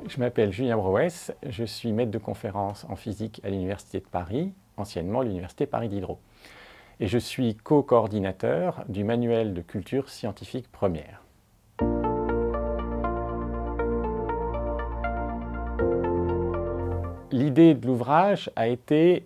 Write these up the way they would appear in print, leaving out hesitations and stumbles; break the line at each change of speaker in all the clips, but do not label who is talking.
Je m'appelle Julien Brouès, je suis maître de conférence en physique à l'Université de Paris, anciennement l'Université Paris Diderot. Et je suis co-coordinateur du manuel de culture scientifique première. L'idée de l'ouvrage a été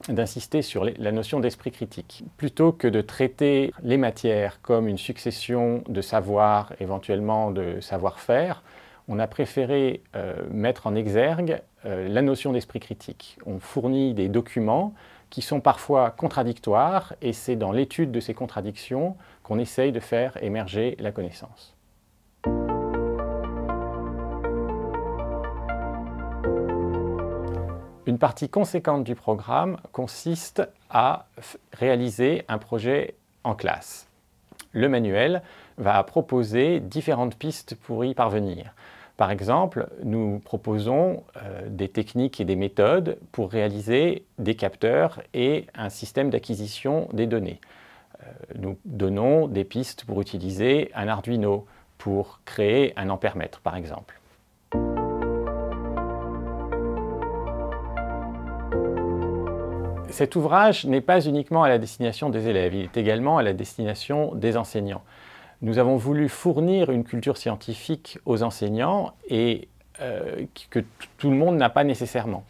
d'insister sur la notion d'esprit critique. Plutôt que de traiter les matières comme une succession de savoirs, éventuellement de savoir-faire, on a préféré mettre en exergue la notion d'esprit critique. On fournit des documents qui sont parfois contradictoires et c'est dans l'étude de ces contradictions qu'on essaye de faire émerger la connaissance. Une partie conséquente du programme consiste à réaliser un projet en classe. Le manuel va proposer différentes pistes pour y parvenir. Par exemple, nous proposons des techniques et des méthodes pour réaliser des capteurs et un système d'acquisition des données. Nous donnons des pistes pour utiliser un Arduino, pour créer un ampèremètre, par exemple. Cet ouvrage n'est pas uniquement à la destination des élèves, il est également à la destination des enseignants. Nous avons voulu fournir une culture scientifique aux enseignants et que tout le monde n'a pas nécessairement.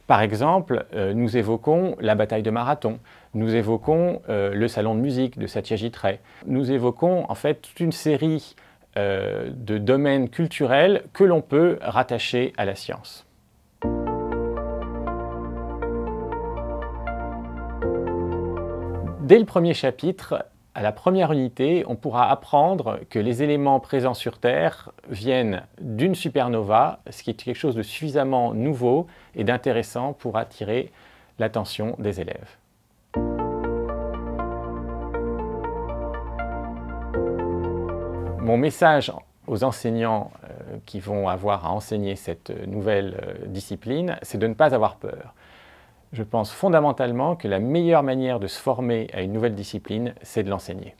Par exemple, nous évoquons la bataille de Marathon, nous évoquons le salon de musique de Satyajit Ray. Nous évoquons en fait toute une série de domaines culturels que l'on peut rattacher à la science. Dès le premier chapitre, à la première unité, on pourra apprendre que les éléments présents sur Terre viennent d'une supernova, ce qui est quelque chose de suffisamment nouveau et d'intéressant pour attirer l'attention des élèves. Mon message aux enseignants qui vont avoir à enseigner cette nouvelle discipline, c'est de ne pas avoir peur. Je pense fondamentalement que la meilleure manière de se former à une nouvelle discipline, c'est de l'enseigner.